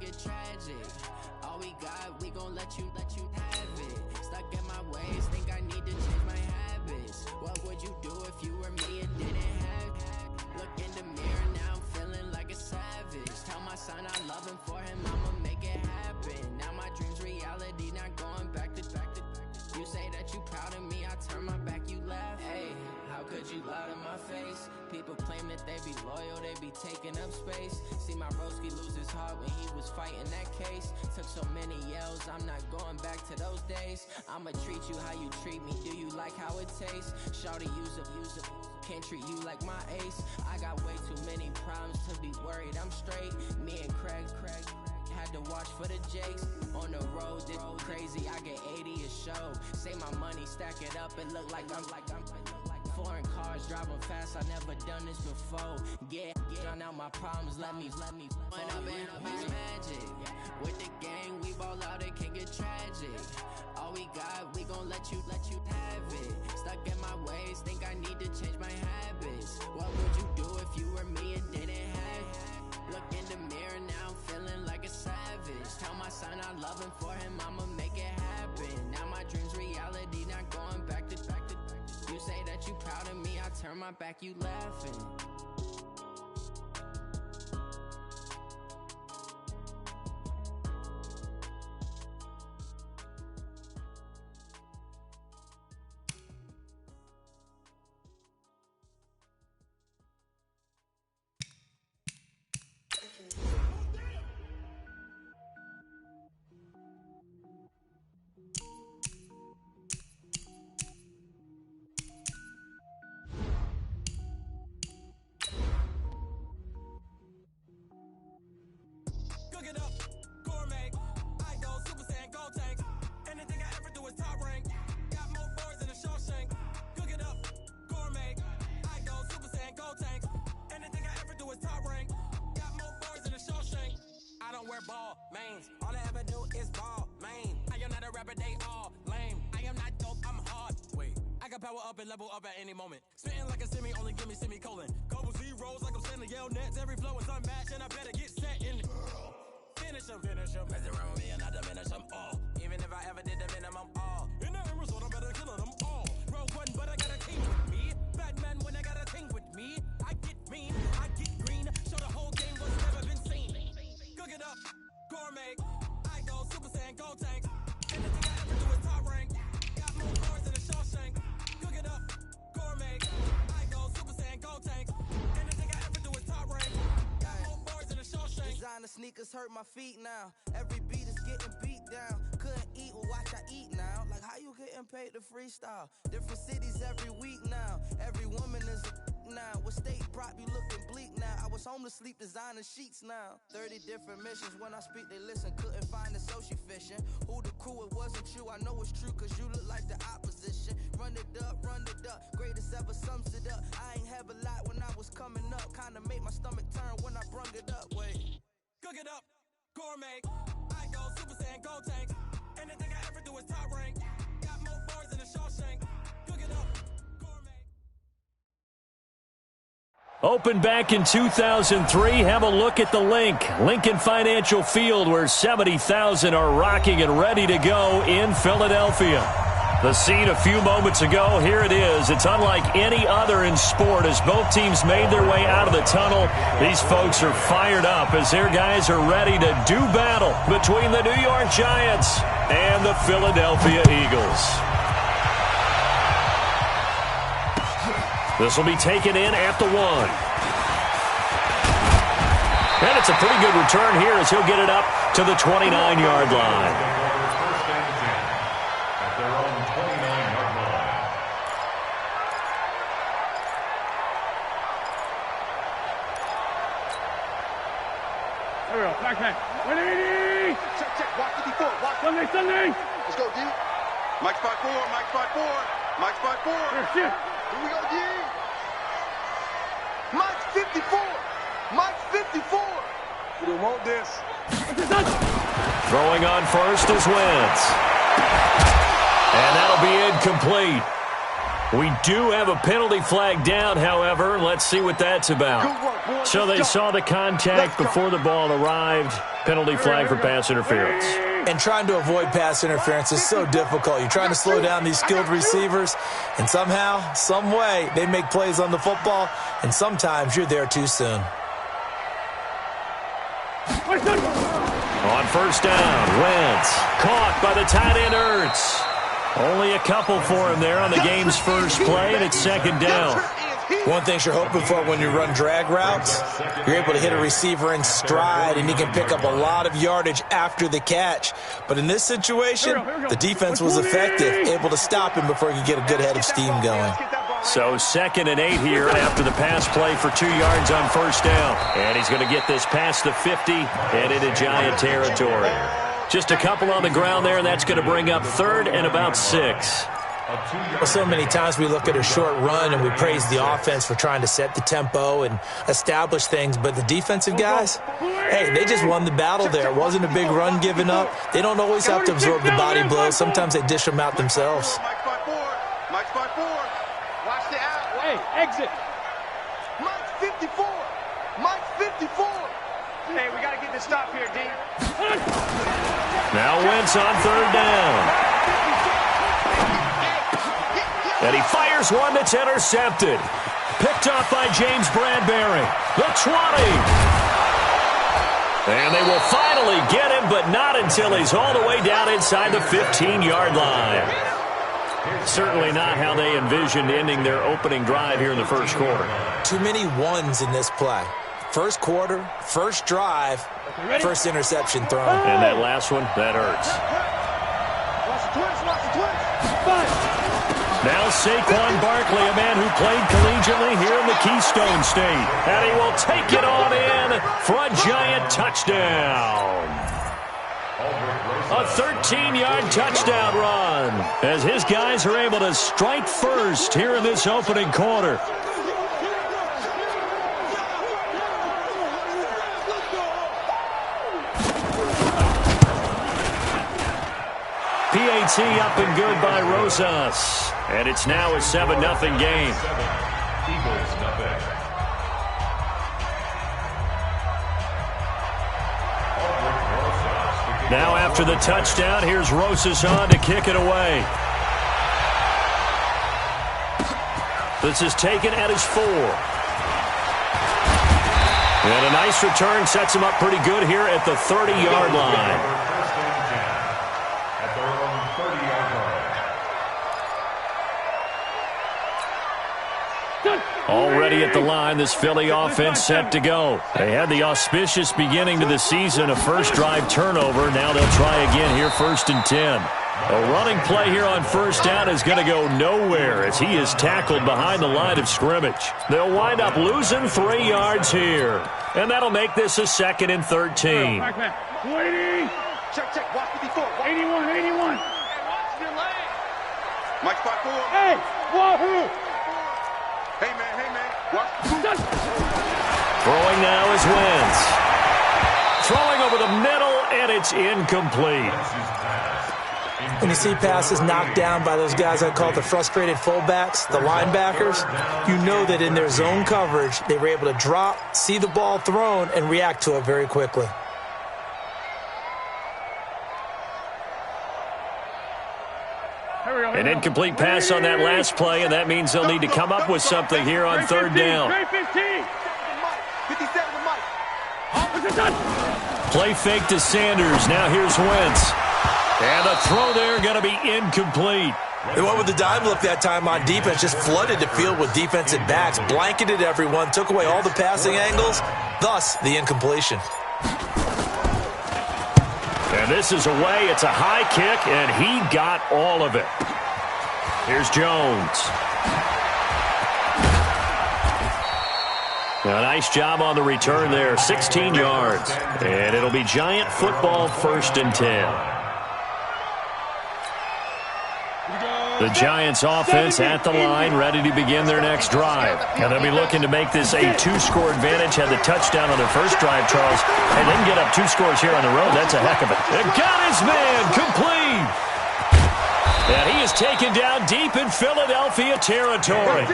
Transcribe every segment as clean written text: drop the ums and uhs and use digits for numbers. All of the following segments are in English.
get tragic. All we got, we gon' let you have it. Stuck in my ways, think I need to change my habits. What would you do if you were me and didn't have it? Look in the mirror, now I'm feeling like a savage. Tell my son I love him, for him I'ma make it happen. Now my dream's reality, not going back to. You say that you proud of me, I turn my back, you laugh. Hey, how could you lie to my face? People claim that they be loyal, they be taking up space. See my broski lose his heart when he was fighting that case. Took so many yells, I'm not going back to those days. I'ma treat you how you treat me, do you like how it tastes? Shawty, use it, can't treat you like my ace. I got way too many problems to be worried, I'm straight. Me and Craig had to watch for the Jakes. On the road, this crazy, I get 80 a show. Say my money, stack it up, it look like I'm foreign cars, driving fast, I never done this before. Get drown out my problems, let me When up in a bitch magic. With the gang, we ball out, it can get tragic. All we got, we gon' let you have it. Stuck in my ways, think I need to change my habits. What would you do if you were me and didn't have it? Look in the mirror, now I'm feeling like a savage. Tell my son I love him, for him I'ma make it happen. Now my dream's reality, not going back to. You say that you proud of me, I turn my back, you laughing. Cook it up, gourmet, I go Super Saiyan, gold tank. Anything I ever do is top rank. Got more boards than a Shawshank. Cook it up, gourmet, I go Super Saiyan, gold tank. Anything I ever do is top rank. Got more boards than a Shawshank. I don't wear ball mains, all I ever do is ball main. I am not a rapper, they all lame. I am not dope, I'm hard. Wait, I can power up and level up at any moment. Spitting like a semi, only give me semicolon. Couple zeros like I'm sending yell nets. Every flow is unmatched and I better get set in. Finish them. Mess around with me and I diminish them all. Even if I ever did the minimum all. In the result, I'm better killing them all. Rogue one, but I got a team with me. Batman when I got a team with me. I get mean, I get green. Show the whole game what's never been seen. Cook it up, gourmet. I go Super Saiyan, gold tank. Anything I ever do is top rank. Got more boards than a Shawshank. Cook it up, gourmet. I go Super Saiyan, gold tank. Anything I ever do is top rank. Got more boards than a Shawshank. Designer sneakers hurt my feet now. Every beat is getting beat down. Couldn't eat, well watch I eat now. Like how you getting paid to freestyle? Different cities every week now. Every woman is a now. With state prop you looking bleak now. I was home to sleep designing sheets now. 30 different missions. When I speak they listen. Couldn't find it so she fishing. Who the crew, it wasn't you. I know it's true cause you look like the opposition. Run it up. Greatest ever sums it up. I ain't have a lot when I was coming up. Kinda made my stomach turn when I brung it up. Wait. Cook it up, gourmet. I go Super Saiyan, gold tank. Anything I ever do is top rank. Got more boards than a Shawshank. Cook it up, gourmet. Opened back in 2003. Have a look at the link. Lincoln Financial Field, where 70,000 are rocking and ready to go in Philadelphia. The scene a few moments ago, here it is. It's unlike any other in sport as both teams made their way out of the tunnel. These folks are fired up as their guys are ready to do battle between the New York Giants and the Philadelphia Eagles. This will be taken in at the 1. And it's a pretty good return here as he'll get it up to the 29-yard line. Backpack. 180. Check. Watch 54. Watch. Sunday. Let's go, D. Mike spot 4. Mike spot 4. Mike spot 4. Here we go, D. Mike 54. Mike 54. We don't want this. Throwing on first is Wentz. And that'll be incomplete. We do have a penalty flag down, however. Let's see what that's about. So they saw the contact before the ball arrived. Penalty flag for pass interference. And trying to avoid pass interference is so difficult. You're trying to slow down these skilled receivers, and somehow, some way, they make plays on the football, and sometimes you're there too soon. On first down, Wentz caught by the tight end Ertz. Only a couple for him there on the game's first play, and it's second down. One thing you're hoping for when you run drag routes, you're able to hit a receiver in stride, and he can pick up a lot of yardage after the catch. But in this situation, the defense was effective, able to stop him before he could get a good head of steam going. So 2nd and 8 here after the pass play for 2 yards on first down. And he's going to get this past the 50 and into Giant territory. Just a couple on the ground there, and that's going to bring up 3rd and about 6. Well, so many times we look at a short run and we praise the offense for trying to set the tempo and establish things, but the defensive guys, hey, they just won the battle there. It wasn't a big run given up. They don't always have to absorb the body blows. Sometimes they dish them out themselves. Mike's by 4. Watch the out. Hey, exit. Mike's 54. Mike's 54. Hey, we got to get this stop here, D. Now Wentz on 3rd down. And he fires one that's intercepted. Picked off by James Bradbury. The 20. And they will finally get him, but not until he's all the way down inside the 15-yard line. Certainly not how they envisioned ending their opening drive here in the first quarter. Too many ones in this play. First quarter, first drive, first interception thrown. And that last one, that hurts. Now Saquon Barkley, a man who played collegiately here in the Keystone State. And he will take it on in for a Giant touchdown. A 13-yard touchdown run as his guys are able to strike first here in this opening quarter. PAT up and good by Rosas. And it's now a 7-0 game. Now after the touchdown, here's Rosas on to kick it away. This is taken at his 4. And a nice return sets him up pretty good here at the 30-yard line. Already at the line, this Philly offense set to go. They had the auspicious beginning to the season, a first drive turnover. Now they'll try again here, 1st and 10. A running play here on first down is going to go nowhere as he is tackled behind the line of scrimmage. They'll wind up losing 3 yards here. And that'll make this a 2nd and 13. Check. Watch 54. 81. Hey, watch your leg. Mike's by 4. Hey, wahoo! Hey, man. Watch. Throwing now is Wentz. Throwing over the middle, and it's incomplete. When you see passes knocked down by those guys I call the frustrated fullbacks, the linebackers, you know that in their zone coverage, they were able to drop, see the ball thrown, and react to it very quickly. An incomplete pass on that last play, and that means they'll need to come up with something here on 3rd down. Play fake to Sanders. Now here's Wentz. And the throw there going to be incomplete. They went with the dime look that time on defense, just flooded the field with defensive backs, blanketed everyone, took away all the passing angles, thus the incompletion. And this is away. It's a high kick, and he got all of it. Here's Jones. A nice job on the return there. 16 yards. And it'll be Giant football, 1st and 10. The Giants offense at the line, ready to begin their next drive. And they'll be looking to make this a 2-score advantage. Had the touchdown on their first drive, Charles, and then get up 2 scores here on the road. That's a heck of it. It got his man complete. And he is taken down deep in Philadelphia territory.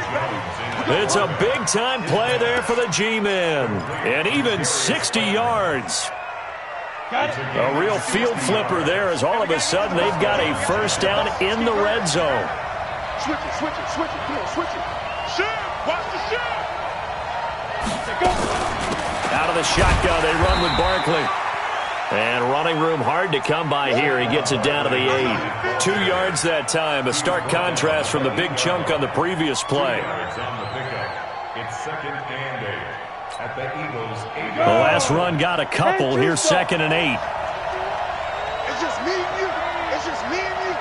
It's a big-time play there for the G-men. And even 60 yards. A real field flipper there as all of a sudden they've got a first down in the red zone. Switch it, switch it, switch it. Come on, switch it. Shift! Watch the shift! Out of the shotgun, they run with Barkley. And running room hard to come by here. He gets it down to the 8. 2 yards that time. A stark contrast from the big chunk on the previous play. It's second and 8 at the Eagles. The last run got a couple. Here's second and 8. It's just me and you. It's just me and you.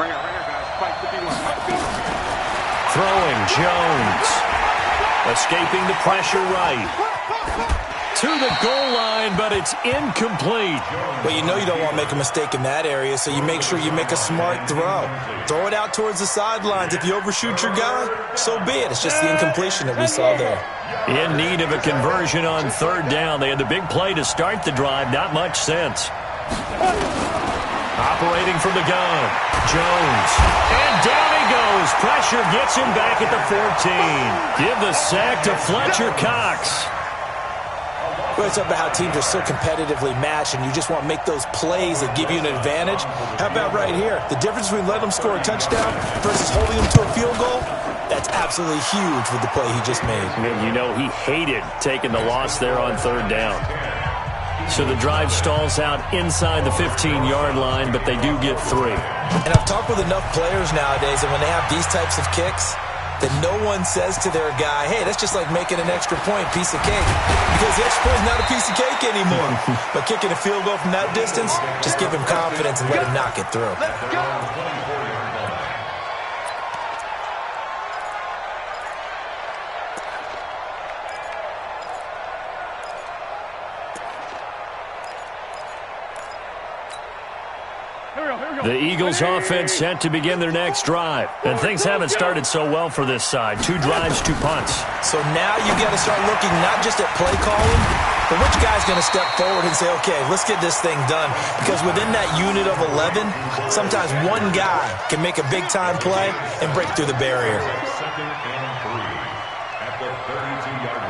Right here, guys. Fight 51. Throwing Jones. Escaping the pressure right. To the goal line, but it's incomplete. Well, you know you don't want to make a mistake in that area, so you make sure you make a smart throw. Throw it out towards the sidelines. If you overshoot your guy, so be it. It's just the incompletion that we saw there. In need of a conversion on third down. They had the big play to start the drive. Not much sense. Operating from the gun. Jones. And down he goes. Pressure gets him back at the 14. Give the sack to Fletcher Cox. Well, it's about how teams are so competitively matched, and you just want to make those plays that give you an advantage. How about right here? The difference between letting them score a touchdown versus holding them to a field goal, that's absolutely huge with the play he just made. You know, he hated taking the loss there on third down. So the drive stalls out inside the 15-yard line, but they do get 3. And I've talked with enough players nowadays, and when they have these types of kicks, that no one says to their guy, hey, that's just like making an extra point, piece of cake. Because the extra point is not a piece of cake anymore. But kicking a field goal from that distance, just give him confidence and let him knock it through. Let's go. The Eagles offense set to begin their next drive. And things haven't started so well for this side. 2 drives, 2 punts. So now you got to start looking not just at play calling, but which guy's going to step forward and say, okay, let's get this thing done. Because within that unit of 11, sometimes one guy can make a big-time play and break through the barrier. Second and 3 at the 32-yard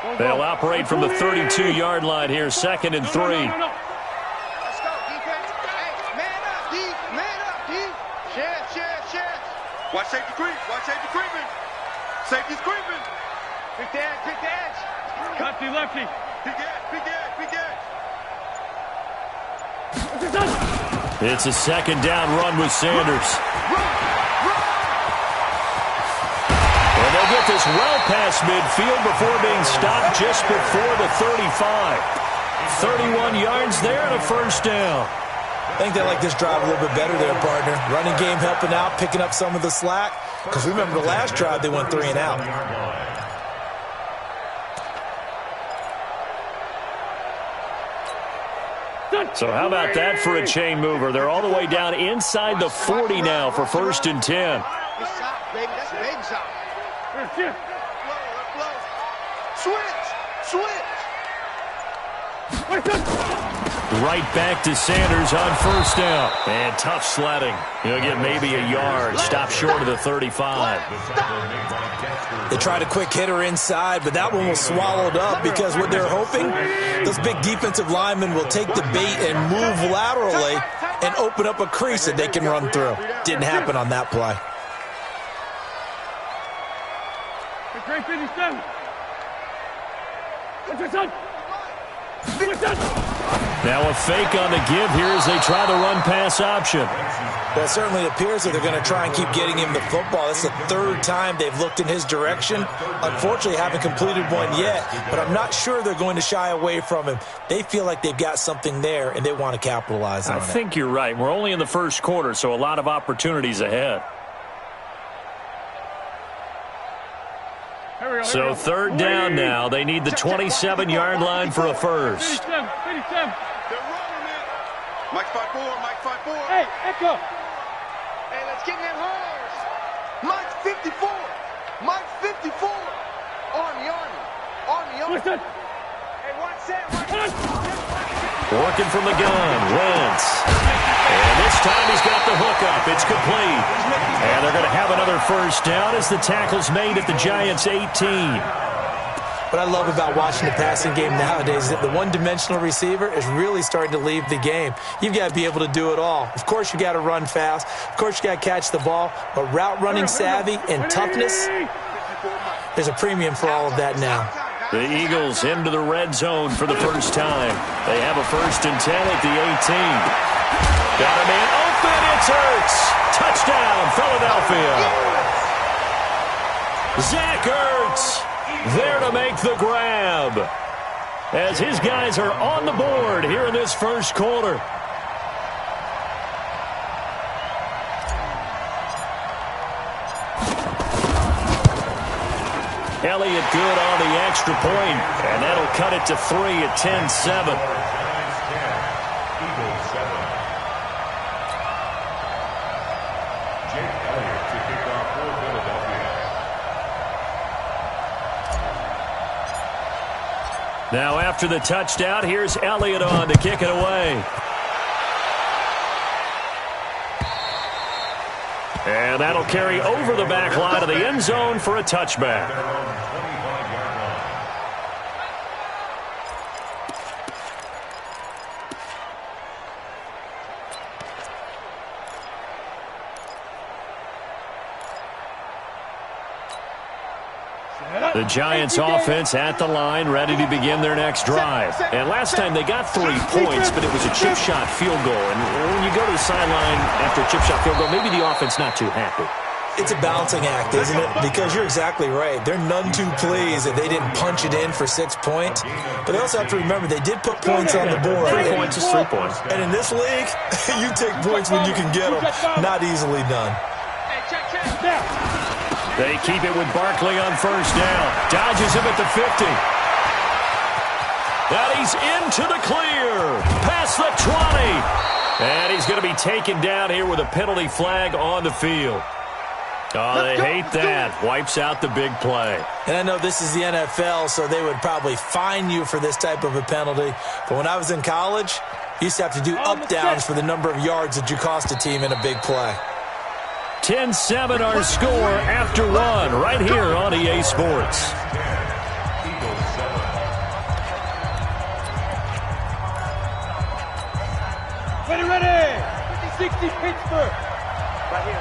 line. They'll operate from the 32-yard line here, second and 3. Watch safety creep. Watch safety creeping. Safety's creeping. Big edge, big edge. Lefty, lefty. Big edge, big edge, big edge. It's a second down run with Sanders. And they'll get this well past midfield before being stopped just before the 35. 31 yards there and a first down. I think they like this drive a little bit better there, partner. Running game helping out, picking up some of the slack. Because remember the last drive, they went 3 and out. So how about that for a chain mover? They're all the way down inside the 40 now for first and 10. Good shot, baby. That's a baby shot. Switch. Right back to Sanders on first down. And tough sledding. He'll get maybe a yard. Stop short of the 35. They tried a quick hitter inside, but that one was swallowed up because what they're hoping, those big defensive linemen will take the bait and move laterally and open up a crease that they can run through. Didn't happen on that play. Great 57. Now a fake on the give here as they try the run-pass option. Well, it certainly appears that they're going to try and keep getting him the football. That's the 3rd time they've looked in his direction. Unfortunately, haven't completed one yet, but I'm not sure they're going to shy away from him. They feel like they've got something there, and they want to capitalize on it. I think you're right. We're only in the first quarter, so a lot of opportunities ahead. So 3rd down now. They need the 27-yard line for a first. 57. They're running it. Mike 5-4, Mike 5-4. Hey, Echo. Hey, let's get in that horse. Mike 54. Mike 54. Army. Listen. Hey, one set. Working from the gun, Wentz. And this time he's got the hook up. It's complete. And they're going to have another first down as the tackle's made at the Giants' 18. What I love about watching the passing game nowadays is that the one-dimensional receiver is really starting to leave the game. You've got to be able to do it all. Of course, you got to run fast. Of course, you got to catch the ball. But route running savvy and toughness, there's a premium for all of that now. The Eagles into the red zone for the first time. They have a 1st and 10 at the 18. Got a man open. It's Ertz. Touchdown, Philadelphia. Zach Ertz there to make the grab as his guys are on the board here in this first quarter. Elliott good on the extra point, and that'll cut it to 3 at 10-7. Now after the touchdown, here's Elliott on to kick it away. And that'll carry over the back line of the end zone for a touchback. The Giants offense at the line, ready to begin their next drive. And last time they got 3 points, but it was a chip shot field goal. And when you go to the sideline after a chip shot field goal, maybe the offense not too happy. It's a balancing act, isn't it? Because you're exactly right. They're none too pleased that they didn't punch it in for 6 points. But they also have to remember they did put points on the board. 3 points is 3 points. And in this league, you take points when you can get them. Not easily done. They keep it with Barkley on first down. Dodges him at the 50. And he's into the clear. Past the 20. And he's going to be taken down here with a penalty flag on the field. Oh, they hate that. Wipes out the big play. And I know this is the NFL, so they would probably fine you for this type of a penalty. But when I was in college, you used to have to do up-downs for the number of yards that you cost a team in a big play. 10-7 our score after 1 right here on EA Sports. Ready! 60 Pittsburgh! Right here.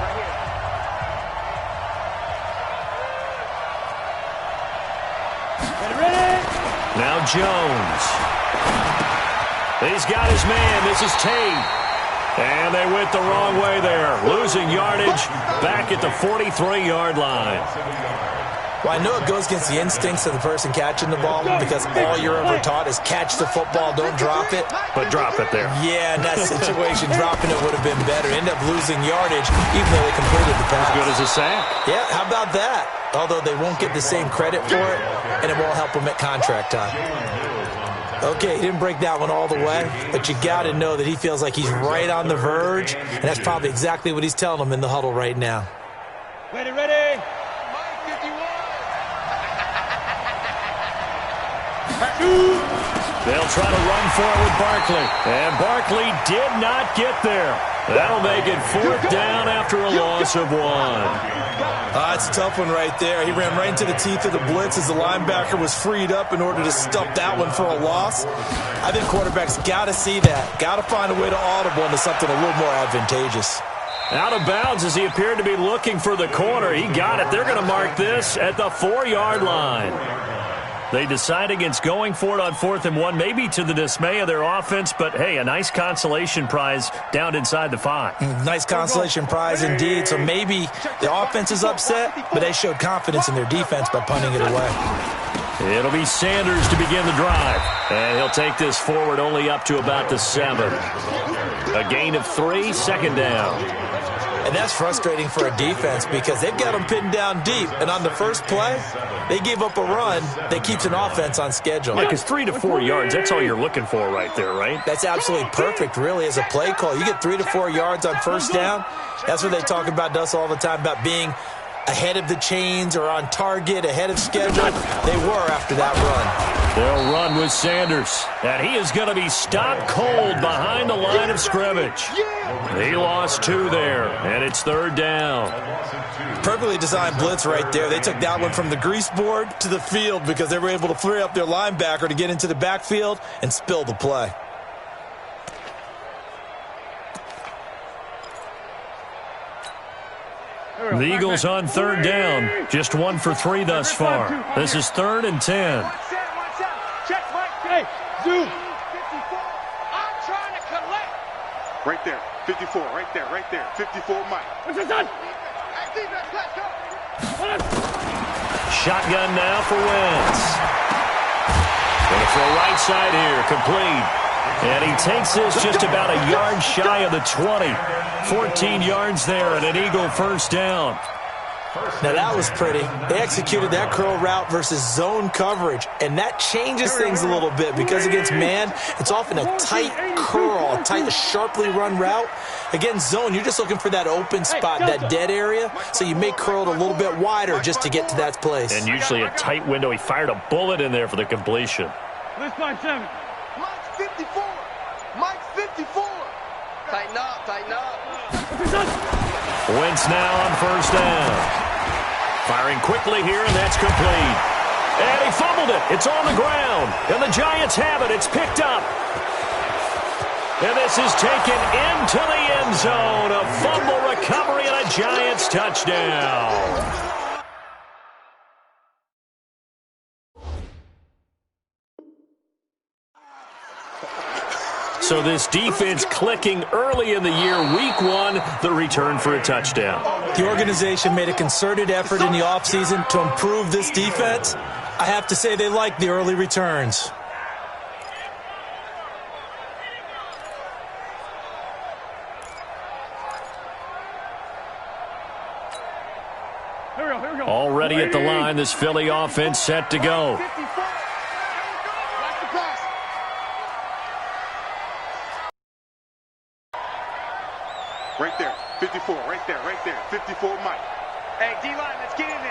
Ready? Now Jones. He's got his man. This is Tate. And they went the wrong way there. Losing yardage back at the 43-yard line. Well, I know it goes against the instincts of the person catching the ball because all you're ever taught is catch the football, don't drop it. But drop it there. Yeah, in that situation, dropping it would have been better. End up losing yardage even though they completed the pass. As good as a sack. Yeah, how about that? Although they won't get the same credit for it, and it won't help them at contract time. Okay, he didn't break that one all the way, but you got to know that he feels like he's right on the verge, and that's probably exactly what he's telling them in the huddle right now. Ready? They'll try to run for it with Barkley, and Barkley did not get there. That'll make it 4th down after a loss of 1. It's a tough one right there. He ran right into the teeth of the blitz as the linebacker was freed up in order to stop that one for a loss. I think quarterbacks got to see that. Got to find a way to audible into something a little more advantageous. Out of bounds as he appeared to be looking for the corner. He got it. They're going to mark this at the 4-yard line. They decide against going for it on 4th and 1, maybe to the dismay of their offense, but hey, a nice consolation prize down inside the 5. Nice consolation prize indeed. So maybe the offense is upset, but they showed confidence in their defense by punting it away. It'll be Sanders to begin the drive, and he'll take this forward only up to about the 7. A gain of 3, 2nd down. And that's frustrating for a defense because they've got them pinned down deep. And on the first play, they gave up a run that keeps an offense on schedule. Like it's 3 to 4 yards. That's all you're looking for right there, right? That's absolutely perfect, really, as a play call. You get 3 to 4 yards on first down. That's what they talk about us all the time, about being ahead of the chains or on target, ahead of schedule. They were after that run. They'll run with Sanders. And he is going to be stopped cold behind the line of scrimmage. He lost 2 there, and it's 3rd down. Perfectly designed blitz right there. They took that one from the grease board to the field because they were able to free up their linebacker to get into the backfield and spill the play. The Eagles on 3rd down. Just 1 for 3 thus far. This is 3rd and 10. Check, Mike. Hey, zoom. 54. I'm trying to collect. Right there. 54. Right there. 54, Mike. What's this done? Hey, defense, let's go. Shotgun now for Wentz. Going to throw right side here. Complete. And he takes this just about a yard shy of the 20. 14 yards there and an Eagle first down. Now that was pretty. They executed that curl route versus zone coverage, and that changes things a little bit because against man, it's often a tight curl, a tight, sharply run route. Against zone, you're just looking for that open spot, that dead area, so you may curl it a little bit wider just to get to that place. And usually a tight window. He fired a bullet in there for the completion. Let's find 7. Mike's 54. Mike's 54. Tighten up. Wentz now on first down. Firing quickly here, and that's complete. And he fumbled it. It's on the ground. And the Giants have it. It's picked up. And this is taken into the end zone. A fumble recovery and a Giants touchdown. So this defense clicking early in the year, week 1, the return for a touchdown. The organization made a concerted effort in the offseason to improve this defense. I have to say they like the early returns. Here we go. Already at the line, this Philly offense set to go. Right there. 54. Right there. 54, Mike. Hey, D-line, let's get in there.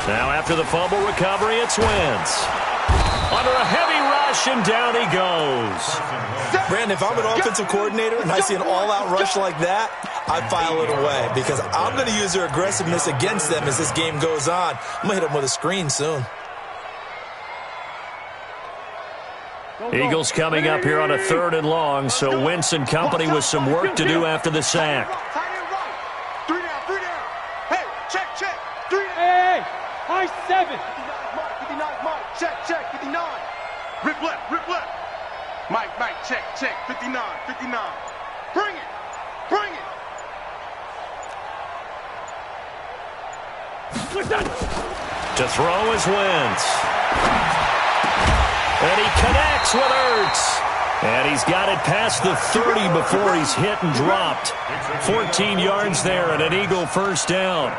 Now after the fumble recovery, it's Wentz. Under a heavy rush, and down he goes. Brandon, if I'm an offensive coordinator and I see an all-out rush like that, I file it away because I'm going to use their aggressiveness against them as this game goes on. I'm going to hit them with a screen soon. Eagles coming up here on a 3rd and long, so Wentz and company with some work to do after the sack. 3 down. Hey, check. 3 down. Hey, high 7. 59, Mike. Check. 59. Rip left. Mike, check. 59. Bring it. To throw is Wentz. And he connects with Ertz. And he's got it past the 30 before he's hit and dropped. 14 yards there and an Eagle first down.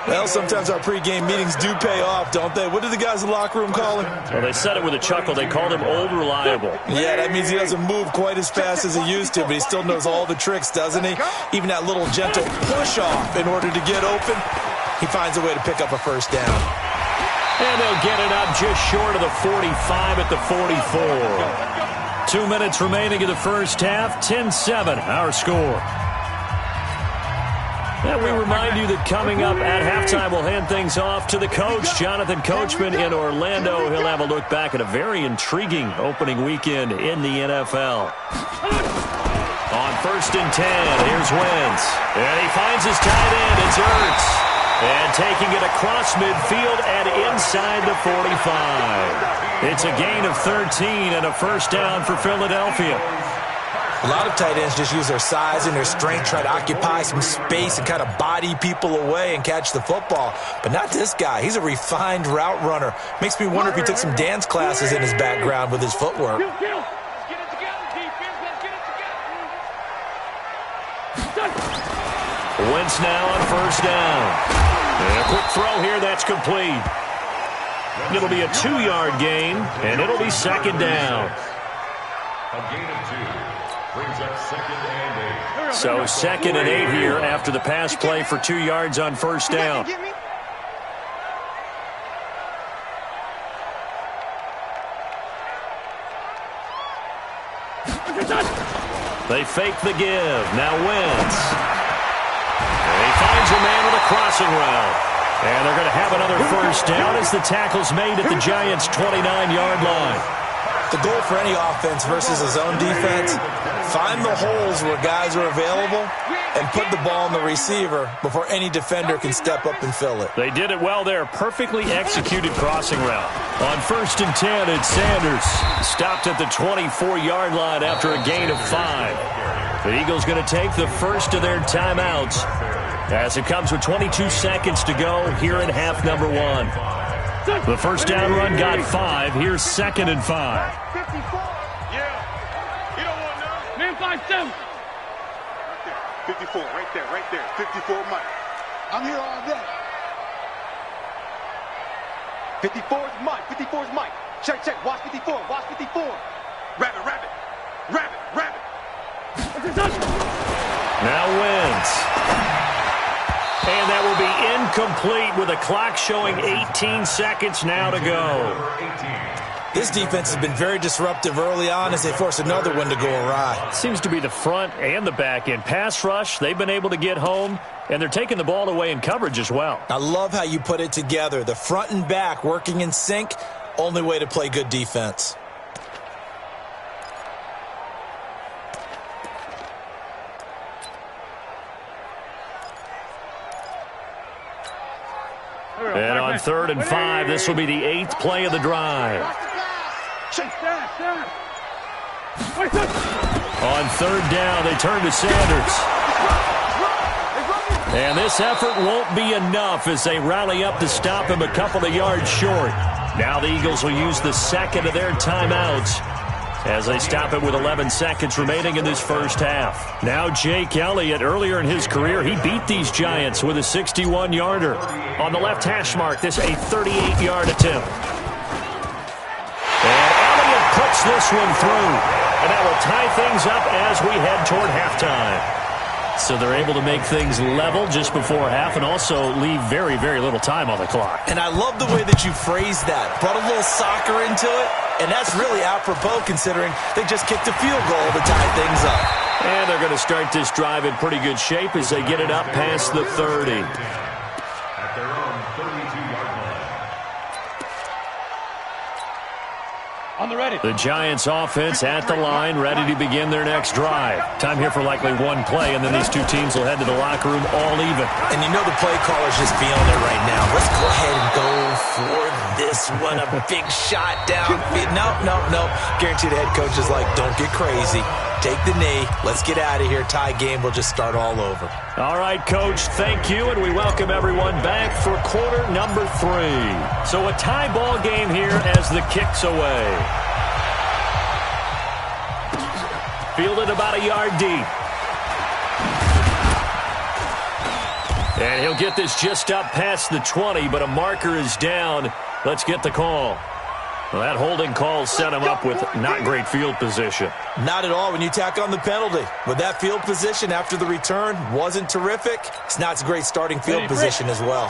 Well, sometimes our pregame meetings do pay off, don't they? What do the guys in the locker room call him? Well, they said it with a chuckle. They called him Old Reliable. Yeah, that means he doesn't move quite as fast as he used to, but he still knows all the tricks, doesn't he? Even that little gentle push-off in order to get open, he finds a way to pick up a first down. And they'll get it up just short of the 45 at the 44. 2 minutes remaining in the first half. 10-7, our score. And we remind you that coming up at halftime, we'll hand things off to the coach, Jonathan Coachman in Orlando. He'll have a look back at a very intriguing opening weekend in the NFL. On 1st and 10, here's Wentz. And he finds his tight end. It's Ertz. And taking it across midfield and inside the 45. It's a gain of 13 and a first down for Philadelphia. A lot of tight ends just use their size and their strength, try to occupy some space and kind of body people away and catch the football. But not this guy. He's a refined route runner. Makes me wonder if he took some dance classes in his background with his footwork. Wentz now on first down. And a quick throw here, that's complete. It'll be a 2-yard gain, and it'll be 2nd down. A gain of 2 brings up 2nd and 8. So 2nd and 8 here after the pass play for 2 yards on first down. They fake the give. Now Wentz. And he finds a man with a crossing route. And they're going to have another first down as the tackle's made at the Giants' 29-yard line. The goal for any offense versus a zone defense, find the holes where guys are available and put the ball on the receiver before any defender can step up and fill it. They did it well there. Perfectly executed crossing route. On 1st and 10, it's Sanders. Stopped at the 24-yard line after a gain of 5. The Eagles going to take the first of their timeouts as it comes with 22 seconds to go here in half number 1. The first down run got 5. Here's 2nd and 5. 54. Yeah. You don't want to know. Man 5-7. 54, right there. 54 Mike. I'm here all day. 54 is Mike. 54 is Mike. Check. Watch 54. Watch 54. Rabbit. Now Wentz. And that will be incomplete with a clock showing 18 seconds now to go. This defense has been very disruptive early on as they force another one to go awry. Seems to be the front and the back end. Pass rush, they've been able to get home, and they're taking the ball away in coverage as well. I love how you put it together. The front and back working in sync, only way to play good defense. And on 3rd and 5, this will be the 8th play of the drive. On 3rd down, they turn to Sanders. And this effort won't be enough as they rally up to stop him a couple of yards short. Now the Eagles will use the 2nd of their timeouts as they stop it with 11 seconds remaining in this first half. Now Jake Elliott, earlier in his career, he beat these Giants with a 61-yarder. On the left hash mark, this a 38-yard attempt. And Elliott puts this one through. And that will tie things up as we head toward halftime. So they're able to make things level just before half and also leave very, very little time on the clock. And I love the way that you phrased that. Brought a little soccer into it, and that's really apropos considering they just kicked a field goal to tie things up. And they're going to start this drive in pretty good shape as they get it up past the 30. At their own 32-yard line. On the ready. The Giants offense at the line, ready to begin their next drive. Time here for likely one play, and then these two teams will head to the locker room all even. And you know the play caller's just feeling it right now. Let's go ahead and go for this one. A big shot down. No. Guarantee the head coach is like, don't get crazy. Take the knee. Let's get out of here. Tie game will just start all over. All right, Coach, thank you, and we welcome everyone back for quarter number 3. So a tie ball game here as the kick's away. Fielded about a yard deep. And he'll get this just up past the 20, but a marker is down. Let's get the call. Well, that holding call set him up with not great field position. Not at all when you tack on the penalty. With that field position after the return wasn't terrific. It's not a great starting field position as well.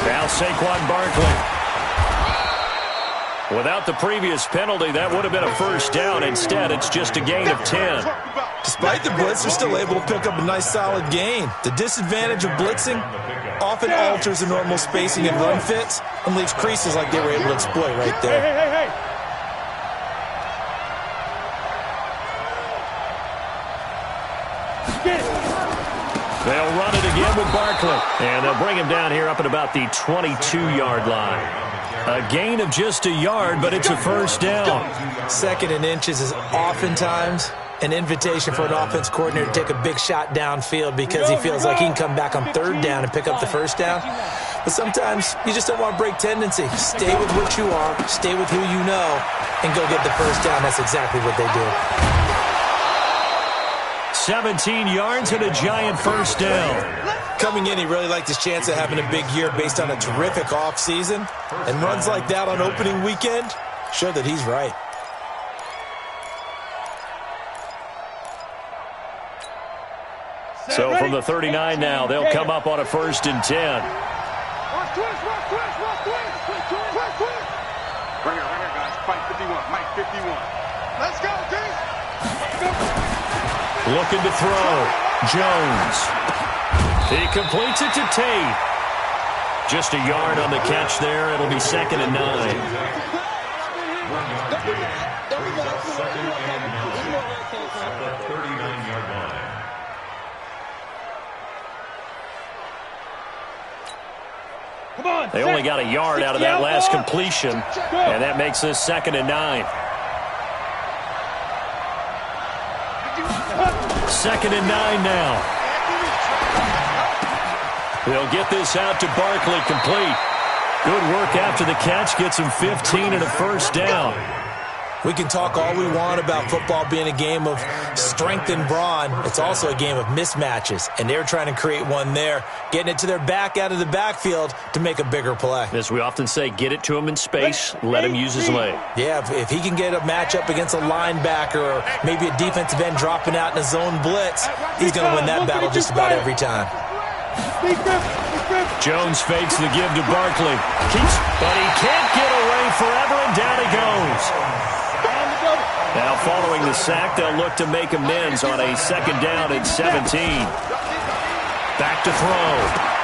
Now Saquon Barkley. Without the previous penalty, that would have been a first down. Instead, it's just a gain of 10. Despite the blitz, they're still able to pick up a nice solid gain. The disadvantage of blitzing often alters the normal spacing and run fits and leaves creases like they were able to exploit right there. Hey. They'll run it again with Barkley. And they'll bring him down here up at about the 22-yard line. A gain of just a yard, but it's a first down. 2nd and inches is oftentimes an invitation for an offense coordinator to take a big shot downfield because he feels like he can come back on 3rd down and pick up the first down. But sometimes you just don't want to break tendency. Stay with what you are, stay with who you know, and go get the first down. That's exactly what they did. 17 yards and a Giant first down. Coming in, he really liked his chance of having a big year based on a terrific offseason. And runs like that on opening weekend show that he's right. So from the 39 now, they'll come up on a 1st and 10. Right here, guys. Fight 51. Mike 51. Let's go, Deuce. Looking to throw. Jones. He completes it to Tate. Just a yard on the catch there. It'll be 2nd and 9. At the 39-yard line. They only got a yard out of that last completion, and that makes this 2nd and 9. 2nd and 9 now. They'll get this out to Barkley, complete. Good work after the catch, gets him 15 and a first down. We can talk all we want about football being a game of strength and brawn. It's also a game of mismatches, and they're trying to create one there, getting it to their back out of the backfield to make a bigger play. As we often say, get it to him in space, let him use his leg. Yeah, if he can get a matchup against a linebacker or maybe a defensive end dropping out in a zone blitz, he's going to win that battle just about every time. Jones fakes the give to Barkley. But he can't get away forever, and down he goes. Now following the sack, they'll look to make amends on a 2nd down and 17. Back to throw.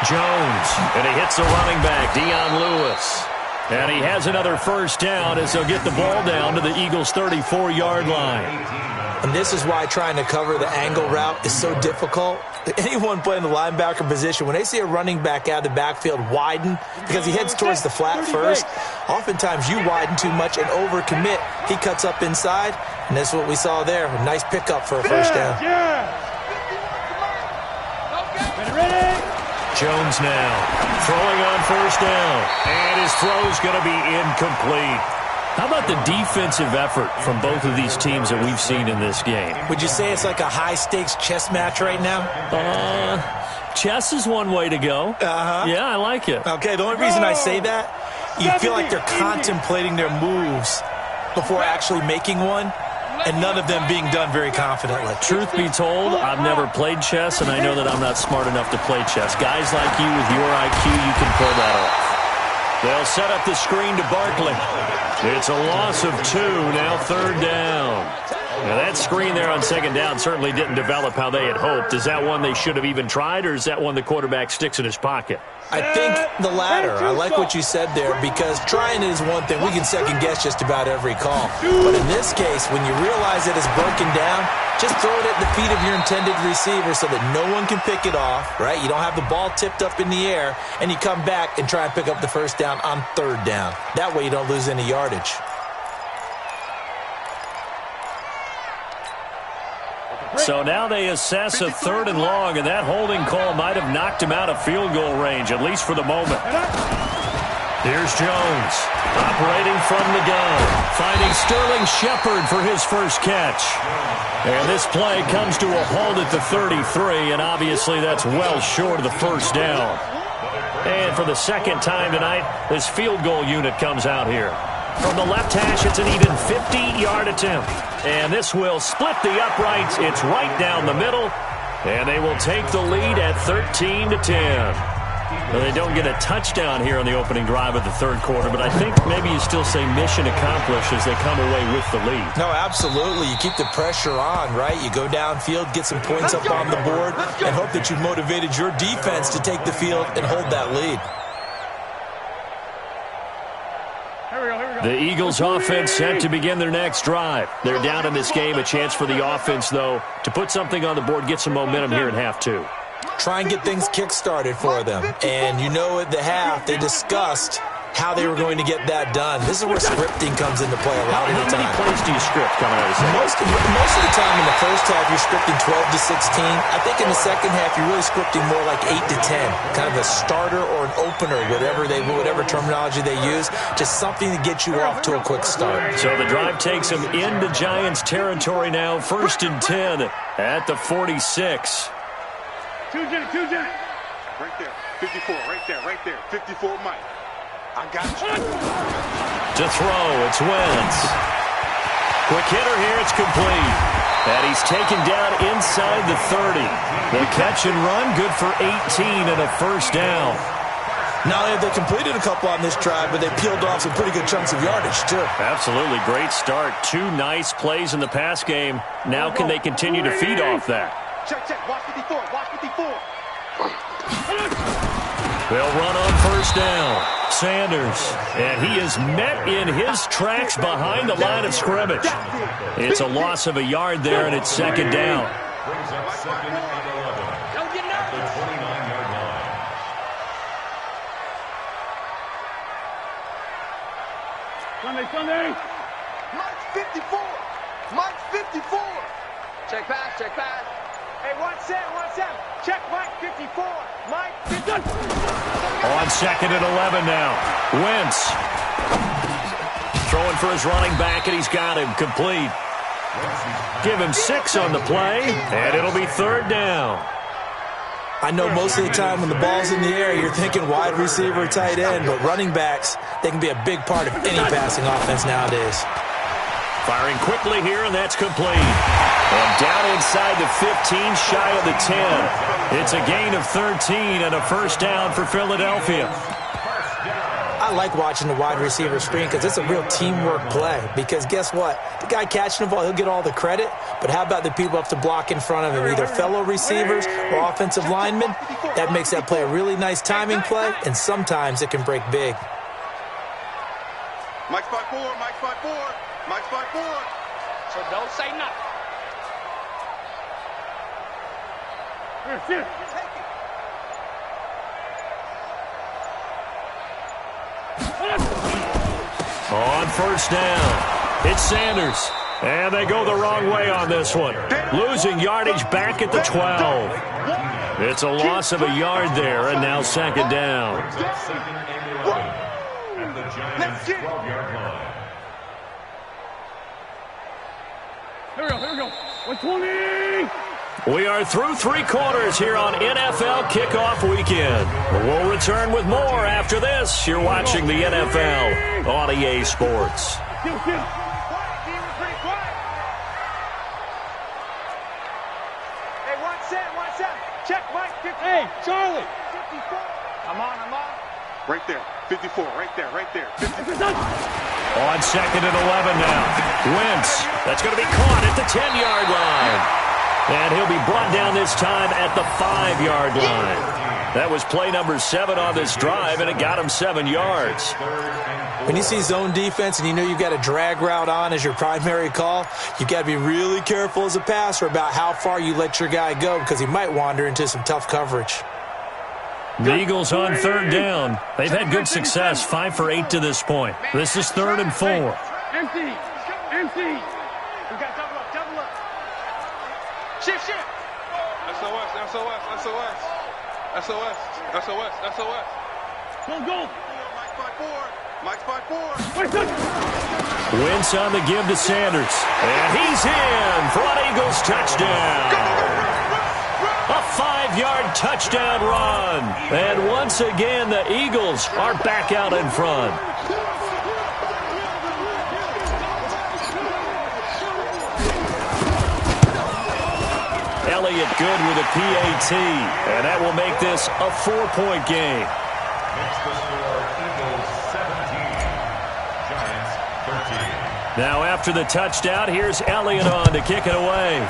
Jones. And he hits the running back, Dion Lewis. And he has another first down as they'll get the ball down to the Eagles' 34-yard line. And this is why trying to cover the angle route is so difficult. Anyone playing the linebacker position, when they see a running back out of the backfield widen because he heads towards the flat first, oftentimes you widen too much and overcommit. He cuts up inside, and that's what we saw there. A nice pickup for a first down. Jones now throwing on first down, and his throw's going to be incomplete. How about the defensive effort from both of these teams that we've seen in this game? Would you say it's like a high-stakes chess match right now? Chess is one way to go. Yeah, I like it. Okay, the only reason I say that, you feel like they're contemplating their moves before actually making one, and none of them being done very confidently. Truth be told, I've never played chess, and I know that I'm not smart enough to play chess. Guys like you with your IQ, you can pull that off. They'll set up the screen to Barkley. It's a loss of 2, now 3rd down. Now that screen there on 2nd down certainly didn't develop how they had hoped. Is that one they should have even tried, or is that one the quarterback sticks in his pocket? I think the latter. I like what you said there, because trying it is one thing. We can second guess just about every call. But in this case, when you realize that it's broken down, just throw it at the feet of your intended receiver so that no one can pick it off, right? You don't have the ball tipped up in the air, and you come back and try and pick up the first down on 3rd down. That way you don't lose any yardage. So now they assess a 3rd and long, and that holding call might have knocked him out of field goal range, at least for the moment. Here's Jones, operating from the gun, finding Sterling Shepard for his first catch. And this play comes to a halt at the 33, and obviously that's well short of the first down. And for the 2nd time tonight, this field goal unit comes out here. From the left hash, it's an even 50-yard attempt. And this will split the uprights. It's right down the middle. And they will take the lead at 13-10. Well, they don't get a touchdown here on the opening drive of the 3rd quarter, but I think maybe you still say mission accomplished as they come away with the lead. No, absolutely. You keep the pressure on, right? You go downfield, get some points up on the board, and hope that you've motivated your defense to take the field and hold that lead. The Eagles offense set to begin their next drive. They're down in this game. A chance for the offense, though, to put something on the board, get some momentum here in half 2. Try and get things kick-started for them. And you know at the half, they discussed how they were going to get that done. This is where scripting comes into play a lot of the time. How many plays do you script coming out of the second? Most of the time in the first half, you're scripting 12 to 16. I think in the second half, you're really scripting more like 8 to 10. Kind of a starter or an opener, whatever terminology they use. Just something to get you off to a quick start. So the drive takes them into Giants territory now. 1st and 10 at the 46. Right there. 54. Right there. 54, Mike. I got you. To throw, it's Wentz. Quick hitter here, it's complete. And he's taken down inside the 30. The catch and run, good for 18 and a first down. Not only have they completed a couple on this drive, but they peeled off some pretty good chunks of yardage, too. Absolutely great start. 2 nice plays in the pass game. Now can they continue to feed off that? Check, check. Watch 54. Watch 54. They'll run on first down. Sanders. And he is met in his tracks behind the line of scrimmage. It's a loss of a yard there, and it's second down. Brings up second and 11 at the 29-yard line. Sunday. Mike's 54. Mike's 54. Check pass, check pass. Hey, 1-7. Check Mike 54. Mike 54. On second and 11 now. Wentz. Throwing for his running back, and he's got him complete. Give him 6 on the play, and it'll be third down. I know most of the time when the ball's in the air, you're thinking wide receiver, tight end, but running backs, they can be a big part of any passing offense nowadays. Firing quickly here, and that's complete. And down inside the 15, shy of the 10. It's a gain of 13 and a first down for Philadelphia. I like watching the wide receiver screen because it's a real teamwork play. Because guess what? The guy catching the ball, he'll get all the credit. But how about the people up to block in front of him, either fellow receivers or offensive linemen? That makes that play a really nice timing play, and sometimes it can break big. Mike's 5-4. Mike's 5-4. Mike's 5-4. So don't say nothing. Take it. On first down, it's Sanders. And they go the wrong way on this one. Losing yardage back at the 12. It's a loss of a yard there, and now second down. Second and 11 at the Giants' 12-yard line. Here we go. 120. We are through 3 quarters here on NFL Kickoff Weekend. We'll return with more after this. You're watching the NFL on EA Sports. Check Mike 54. Hey, Charlie. 54. I'm on. Right there. 54. Right there. 54. On second and 11 now. Wentz. That's going to be caught at the 10-yard line. And he'll be brought down this time at the 5-yard line. That was play number 7 on this drive, and it got him 7 yards. When you see zone defense and you know you've got a drag route on as your primary call, you've got to be really careful as a passer about how far you let your guy go because he might wander into some tough coverage. The Eagles on third down. They've had good success, 5 for 8 to this point. This is 3rd and 4. Empty. We got double up. Shift. SOS. Go. Mike's 5-4. Wentz on the give to Sanders. And he's in for an Eagles touchdown. A 5-yard touchdown run. And once again, the Eagles are back out in front. Elliott good with a PAT. And that will make this a 4-point game. Makes the score Eagles 17, Giants 13. Now after the touchdown, here's Elliott on to kick it away.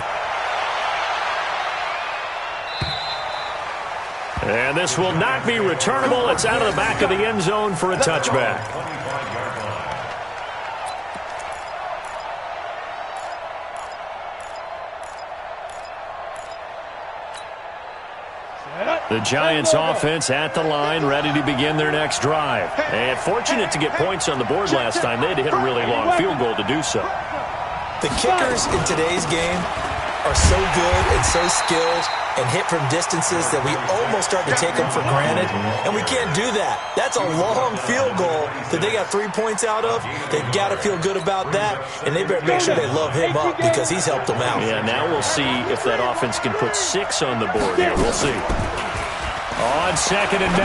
And this will not be returnable. It's out of the back of the end zone for a touchback. 25-yard line. The Giants offense at the line, ready to begin their next drive. And fortunate to get points on the board last time. They had to hit a really long field goal to do so. The kickers in today's game are so good and so skilled and hit from distances that we almost start to take them for granted, and we can't do that. That's a long field goal that they got 3 points out of. They've got to feel good about that, and they better make sure they love him up because he's helped them out. Yeah, now we'll see if that offense can put 6 on the board here. We'll see. On second and 9,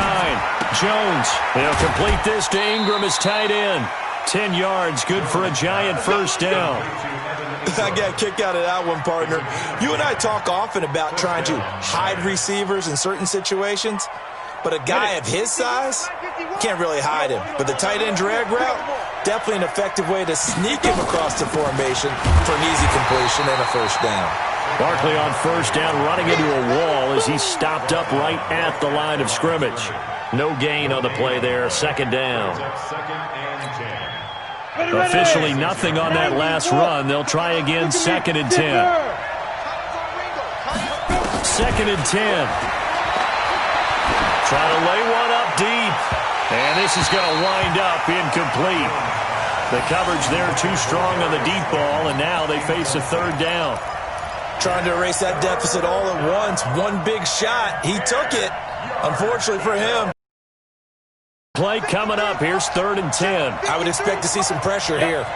Jones. He'll complete this to Ingram as tight end. 10 yards, good for a Giant first down. I got a kick out of that one, partner. You and I talk often about trying to hide receivers in certain situations, But a guy of his size, can't really hide him. But the tight end drag route, definitely an effective way to sneak him across the formation for an easy completion and a first down. Barkley on first down, running into a wall as he stopped up right at the line of scrimmage. No gain on the play there, second down. Officially nothing on that last run. They'll try again, second and 10. Second and 10. Try to lay one up deep. And this is going to wind up incomplete. The coverage there too strong on the deep ball, and now they face a third down. Trying to erase that deficit all at once. One big shot. He took it. Unfortunately for him. Play coming up. Here's third and 10. I would expect to see some pressure here.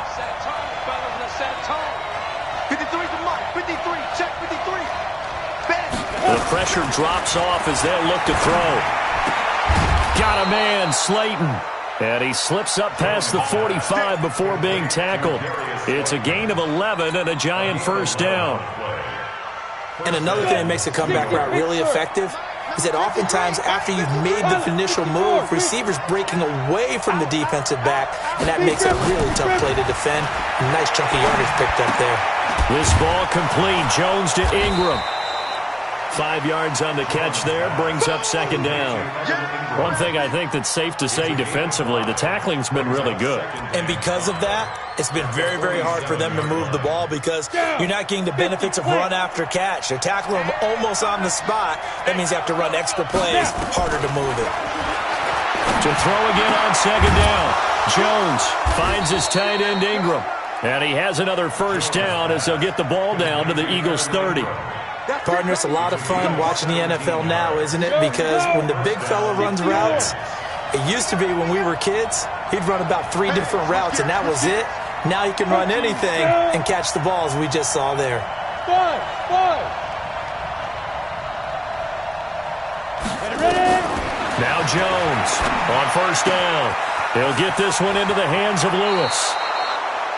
53 to Mike. 53. Check 53. The pressure drops off as they'll look to throw. Got a man, Slayton. And he slips up past the 45 before being tackled. It's a gain of 11 and a Giant first down. And another thing that makes the comeback route really effective is that oftentimes after you've made the initial move, receivers breaking away from the defensive back, and that makes it a really tough play to defend. A nice chunk of yardage picked up there. This ball complete. Jones to Ingram. 5 yards on the catch there, brings up second down. One thing I think that's safe to say defensively, the tackling's been really good. And because of that, it's been very, very hard for them to move the ball because you're not getting the benefits of run after catch. They're tackling them almost on the spot. That means you have to run extra plays, harder to move it. To throw again on second down. Jones finds his tight end Ingram. And he has another first down as they'll get the ball down to the Eagles 30. Partner, it's a lot of fun watching the NFL now, isn't it? Because when the big fella runs routes, it used to be when we were kids, he'd run about 3 different routes, and that was it. Now he can run anything and catch the balls we just saw there. Now Jones on first down. He'll get this one into the hands of Lewis.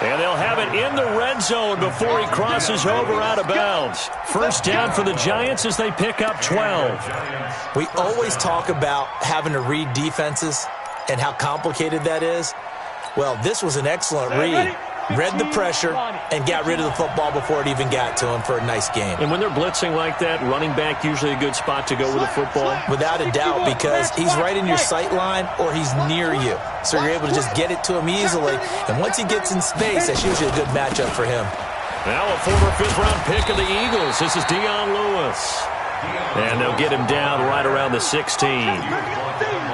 And they'll have it in the red zone before he crosses over out of bounds. First down for the Giants as they pick up 12. We always talk about having to read defenses and how complicated that is. Well, this was an excellent read. Read the pressure and got rid of the football before it even got to him for a nice game. And when they're blitzing like that, running back usually a good spot to go with the football? Without a doubt, because he's right in your sight line or he's near you. So you're able to just get it to him easily. And once he gets in space, that's usually a good matchup for him. Now a former fifth-round pick of the Eagles. This is Dion Lewis. And they'll get him down right around the 16.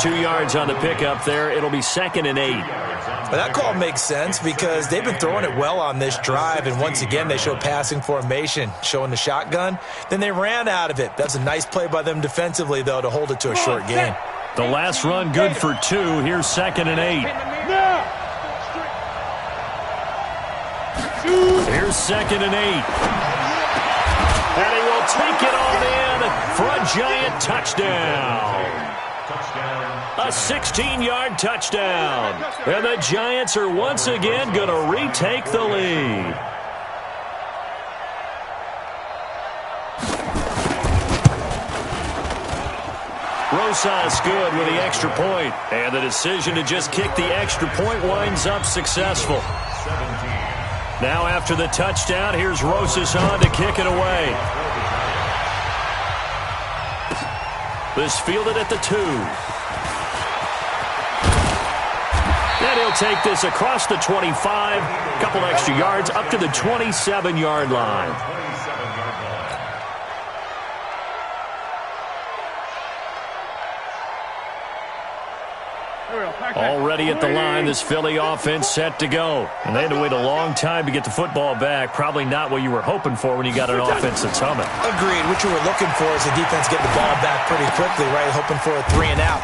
2 yards on the pickup there. It'll be second and 8. But that call makes sense because they've been throwing it well on this drive, and once again they show passing formation, showing the shotgun. Then they ran out of it. That's a nice play by them defensively, though, to hold it to a short gain. The last run good for 2. Here's second and 8. Here's second and 8. And he will take it on in for a Giant touchdown. A 16-yard touchdown. And the Giants are once again going to retake the lead. Rosas good with the extra point. And the decision to just kick the extra point winds up successful. Now after the touchdown, here's Rosas on to kick it away. This fielded at the 2. And he'll take this across the 25. Couple extra yards up to the 27-yard line. Already at the line, this Philly offense set to go. And they had to wait a long time to get the football back. Probably not what you were hoping for when you got an offense that's humming. Agreed. What you were looking for is the defense getting the ball back pretty quickly, right? Hoping for a 3 and out.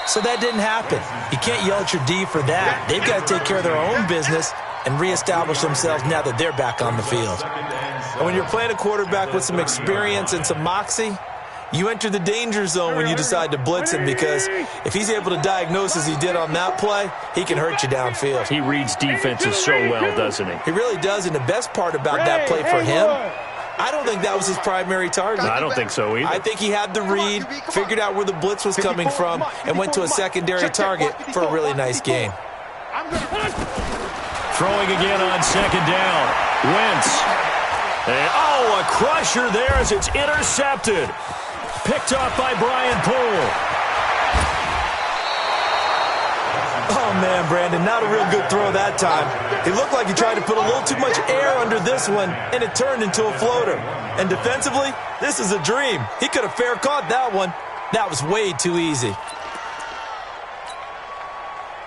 So that didn't happen. You can't yell at your D for that. They've got to take care of their own business and reestablish themselves now that they're back on the field. And when you're playing a quarterback with some experience and some moxie, you enter the danger zone when you decide to blitz him, because if he's able to diagnose as he did on that play, he can hurt you downfield. He reads defenses so well, doesn't he? He really does, and the best part about that play for him I don't think that was his primary target. I don't think so either. I think he had the read, figured out where the blitz was coming from, and went to a secondary target for a really nice gain. Throwing again on second down. Wentz. And, a crusher there as it's intercepted. Picked off by Brian Poole. Oh, man, Brandon, not a real good throw that time. It looked like he tried to put a little too much air under this one, and it turned into a floater. And defensively, this is a dream. He could have fair caught that one. That was way too easy.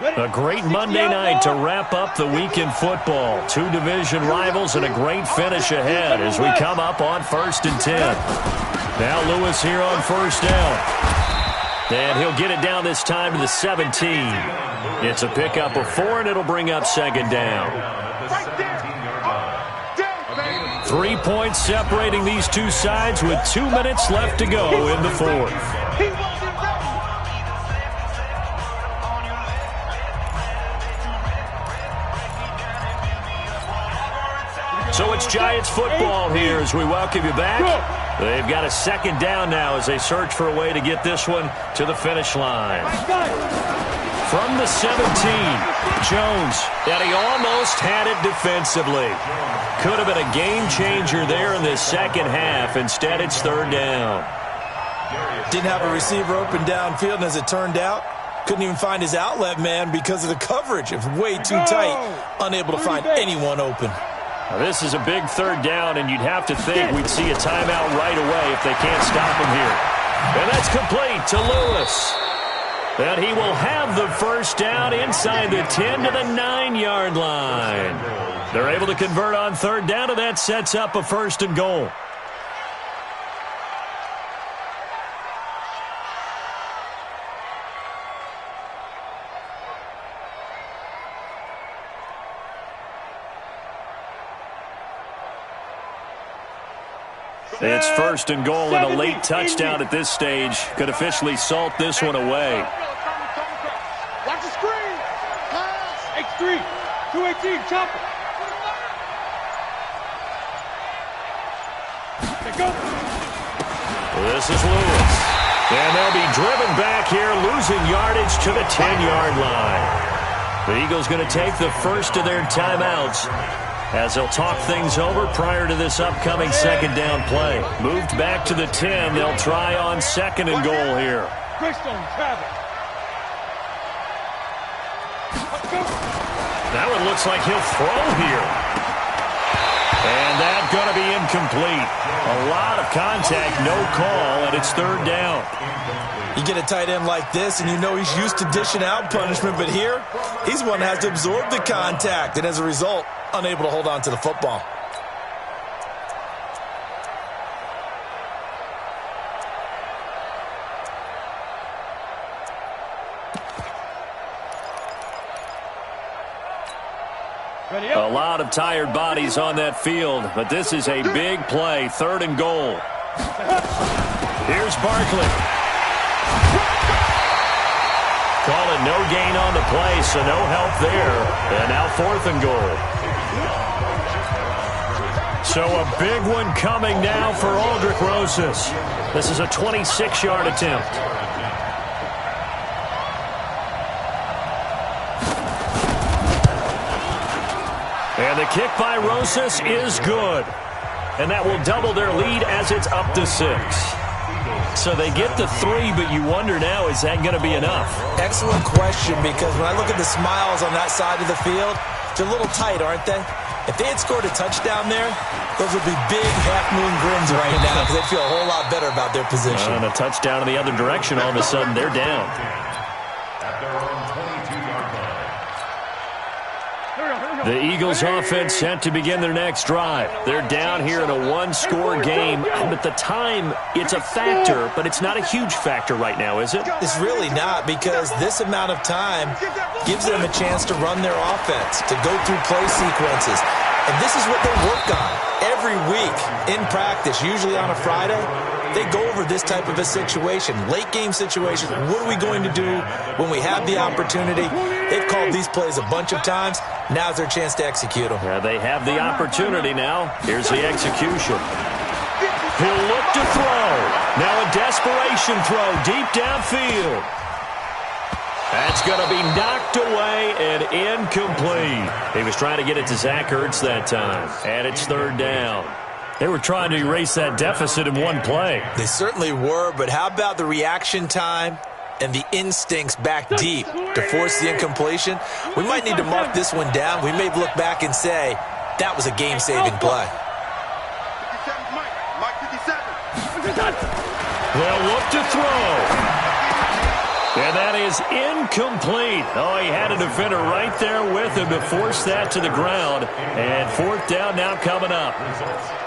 A great Monday night to wrap up the week in football. Two division rivals and a great finish ahead as we come up on 1st and 10. Now Lewis here on first down. And he'll get it down this time to the 17. It's a pickup of 4, and it'll bring up second down. 3 points separating these two sides with 2 minutes left to go in the fourth. So it's Giants football here as we welcome you back. They've got a second down now as they search for a way to get this one to the finish line. From the 17, Jones, and he almost had it defensively. Could have been a game changer there in this second half. Instead, it's third down. Didn't have a receiver open downfield, and as it turned out, couldn't even find his outlet man because of the coverage. It was way too tight, unable to find anyone open. Now, this is a big third down, and you'd have to think we'd see a timeout right away if they can't stop him here. And that's complete to Lewis. And he will have the first down inside the 10 to the 9-yard line. They're able to convert on third down, and that sets up a 1st and goal. It's 1st and goal, and a late touchdown at this stage could officially salt this one away. Watch the screen. Pass. X3. 218. Chopper. Let's go. This is Lewis. And they'll be driven back here, losing yardage to the 10-yard line. The Eagles going to take the first of their timeouts as they'll talk things over prior to this upcoming second down play. Moved back to the 10. They'll try on 2nd and goal here. That one looks like he'll throw here. And that's going to be incomplete. A lot of contact, no call, and it's third down. You get a tight end like this, and you know he's used to dishing out punishment, but here, he's one that has to absorb the contact, and as a result, unable to hold on to the football. A lot of tired bodies on that field, but this is a big play, 3rd and goal. Here's Barkley. Call it no gain on the play, so no help there. And now 4th and goal. So a big one coming now for Aldrich Rosas. This is a 26-yard attempt. And the kick by Rosas is good. And that will double their lead as it's up to 6. So they get the 3, but you wonder now, is that going to be enough? Excellent question, because when I look at the smiles on that side of the field, they're a little tight, aren't they? If they had scored a touchdown there, those would be big half-moon grins right now because they'd feel a whole lot better about their position. And a touchdown in the other direction, all of a sudden they're down. The Eagles offense set to begin their next drive. They're down here in a one-score game. At the time, it's a factor, but it's not a huge factor right now, is it? It's really not, because this amount of time gives them a chance to run their offense, to go through play sequences. And this is what they work on every week in practice, usually on a Friday. They go over this type of a situation, late-game situation. What are we going to do when we have the opportunity? They've called these plays a bunch of times. Now's their chance to execute them. Yeah, they have the opportunity now. Here's the execution. He'll look to throw. Now a desperation throw deep downfield. That's going to be knocked away and incomplete. He was trying to get it to Zach Ertz that time. And it's third down. They were trying to erase that deficit in one play. They certainly were, but how about the reaction time and the instincts back deep to force the incompletion? We might need to mark this one down. We may look back and say, that was a game-saving play. 57, Mike 57. They'll look to throw. And that is incomplete. Oh, he had a defender right there with him to force that to the ground. And fourth down now coming up.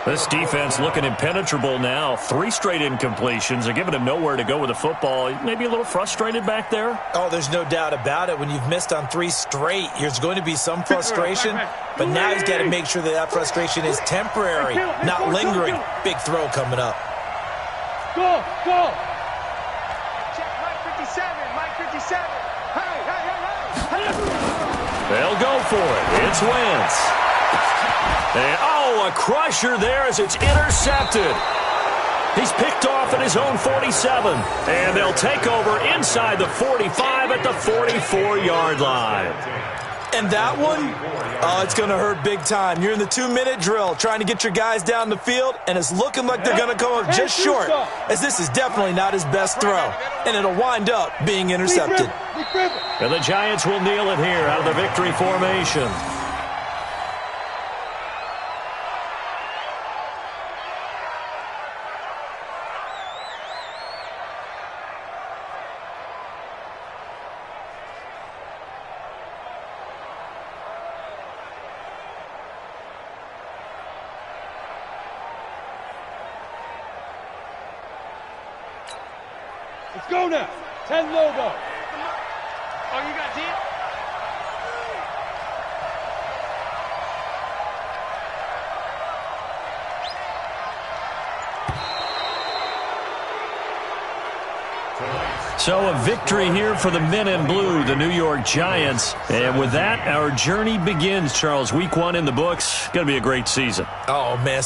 This defense looking impenetrable now. 3 straight incompletions. They're giving him nowhere to go with the football. Maybe a little frustrated back there? Oh, there's no doubt about it. When you've missed on 3 straight, there's going to be some frustration. But now he's got to make sure that that frustration is temporary, not lingering. Big throw coming up. Go, go. They'll go for it. It's Wentz. And, a crusher there as it's intercepted. He's picked off at his own 47. And they'll take over inside the 45 at the 44-yard line. And that one, it's going to hurt big time. You're in the 2-minute drill trying to get your guys down the field, and it's looking like they're going to come up just short, as this is definitely not his best throw. And it'll wind up being intercepted. And the Giants will kneel it here out of the victory formation. Let's go now. 10 logo. Oh, you got deep? So a victory here for the men in blue, the New York Giants. And with that, our journey begins, Charles. Week 1 in the books. Going to be a great season. Oh, man.